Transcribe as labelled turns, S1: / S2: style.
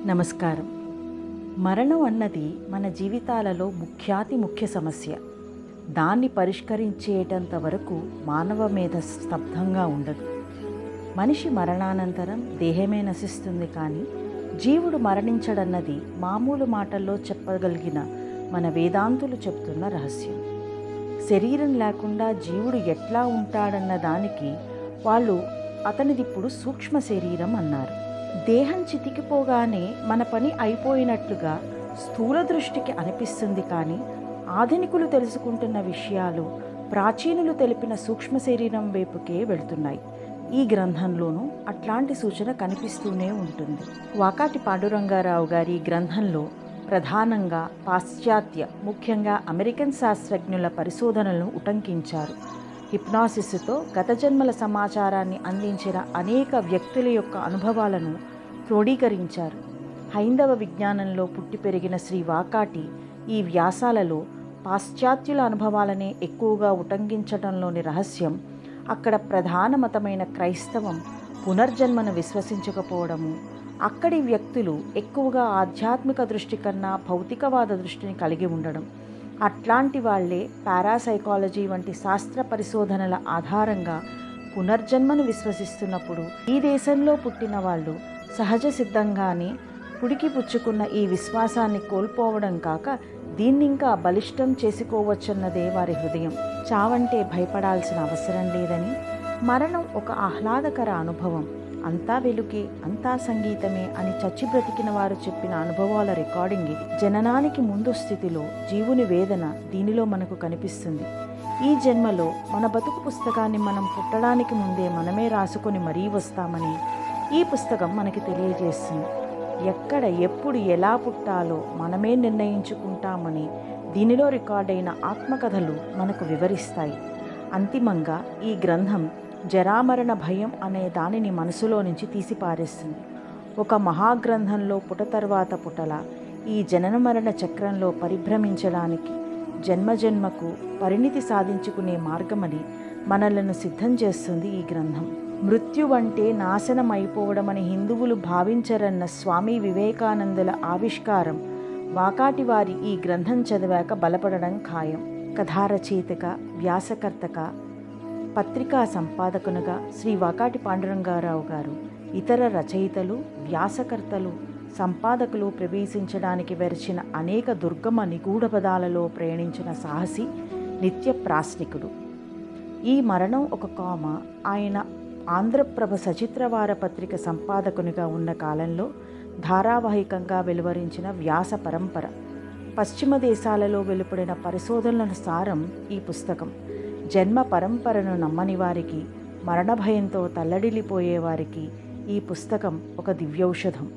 S1: నమస్కారం. మరణం అన్నది మన జీవితాలలో ముఖ్య సమస్య. దాన్ని పరిష్కరించేటంత వరకు మానవ మీద స్తబ్దంగా ఉండదు. మనిషి మరణానంతరం దేహమే నశిస్తుంది, కానీ జీవుడు మరణించడన్నది మామూలు మాటల్లో చెప్పగలిగిన మన వేదాంతులు చెప్తున్న రహస్యం. శరీరం లేకుండా జీవుడు ఎట్లా ఉంటాడన్న దానికి వాళ్ళు అతనిదిప్పుడు సూక్ష్మ శరీరం అన్నారు. దేహం చితికిపోగానే మన పని అయిపోయినట్లుగా స్థూల దృష్టికి అనిపిస్తుంది, కానీ ఆధునికులు తెలుసుకుంటున్న విషయాలు ప్రాచీనులు తెలిపిన సూక్ష్మ శరీరం వైపుకే వెళుతున్నాయి. ఈ గ్రంథంలోనూ అట్లాంటి సూచన కనిపిస్తూనే ఉంటుంది. వాకాటి పాండురంగారావు గారి గ్రంథంలో ప్రధానంగా పాశ్చాత్య, ముఖ్యంగా అమెరికన్ శాస్త్రజ్ఞుల పరిశోధనలను ఉటంకించారు. హిప్నాసిస్తో గత జన్మల సమాచారాన్ని అందించిన అనేక వ్యక్తుల యొక్క అనుభవాలను క్రోడీకరించారు. హైందవ విజ్ఞానంలో పుట్టి పెరిగిన శ్రీ వాకాటి ఈ వ్యాసాలలో పాశ్చాత్యుల అనుభవాలనే ఎక్కువగా ఉటంకించడంలోని రహస్యం, అక్కడ ప్రధాన మతమైన క్రైస్తవం పునర్జన్మను విశ్వసించకపోవడము, అక్కడి వ్యక్తులు ఎక్కువగా ఆధ్యాత్మిక దృష్టి కన్నా భౌతికవాద దృష్టిని కలిగి ఉండడం, అట్లాంటి వాళ్లే పారాసైకాలజీ వంటి శాస్త్ర పరిశోధనల ఆధారంగా పునర్జన్మను విశ్వసిస్తున్నప్పుడు ఈ దేశంలో పుట్టిన వాళ్ళు సహజ సిద్ధంగానే పుడికి పుచ్చుకున్న ఈ విశ్వాసాన్ని కోల్పోవడం కాక దీన్నింకా బలిష్టం చేసుకోవచ్చన్నదే వారి హృదయం. చావంటే భయపడాల్సిన అవసరం లేదని, మరణం ఒక ఆహ్లాదకర అనుభవం, అంతా వెలుగే, అంతా సంగీతమే అని చచ్చి బ్రతికిన వారు చెప్పిన అనుభవాల రికార్డింగ్ ఇది. జననానికి ముందు స్థితిలో జీవుని వేదన దీనిలో మనకు కనిపిస్తుంది. ఈ జన్మలో మన బతుకు పుస్తకాన్ని మనం పుట్టడానికి ముందే మనమే రాసుకొని మరీ వస్తామని ఈ పుస్తకం మనకి తెలియజేస్తుంది. ఎక్కడ, ఎప్పుడు, ఎలా పుట్టాలో మనమే నిర్ణయించుకుంటామని దీనిలో రికార్డైన ఆత్మకథలు మనకు వివరిస్తాయి. అంతిమంగా ఈ గ్రంథం జరామరణ భయం అనే దానిని మనసులో నుంచి తీసిపారేస్తుంది. ఒక మహాగ్రంథంలో పుట తర్వాత పుటల ఈ జనన మరణ చక్రంలో పరిభ్రమించడానికి జన్మజన్మకు పరిణితి సాధించుకునే మార్గమని మనలను సిద్ధం చేస్తుంది ఈ గ్రంథం. మృత్యువంటే నాశనం అయిపోవడమని హిందువులు భావించరన్న స్వామి వివేకానందుల ఆవిష్కారం వాకాటి వారి ఈ గ్రంథం చదివాక బలపడడం ఖాయం. కథారచయితగా, వ్యాసకర్తగా, పత్రికా సంపాదకునిగా శ్రీ వాకాటి పాండురంగారావు గారు ఇతర రచయితలు, వ్యాసకర్తలు, సంపాదకులు ప్రవేశించడానికి వెరచిన అనేక దుర్గమ నిగూఢ పదాలలో ప్రయాణించిన సాహసి, నిత్య ప్రాశ్నికుడు. ఈ మరణం ఒక కామ. ఆయన ఆంధ్రప్రభ సచిత్రవార పత్రిక సంపాదకునిగా ఉన్న కాలంలో ధారావాహికంగా వెలువరించిన వ్యాస పరంపర, పశ్చిమ దేశాలలో వెలువడిన పరిశోధనల సారం ఈ పుస్తకం. జన్మ పరంపరను నమ్మని వారికి, మరణ భయంతో తల్లడిల్లిపోయేవారికి ఈ పుస్తకం ఒక దివ్యౌషధం.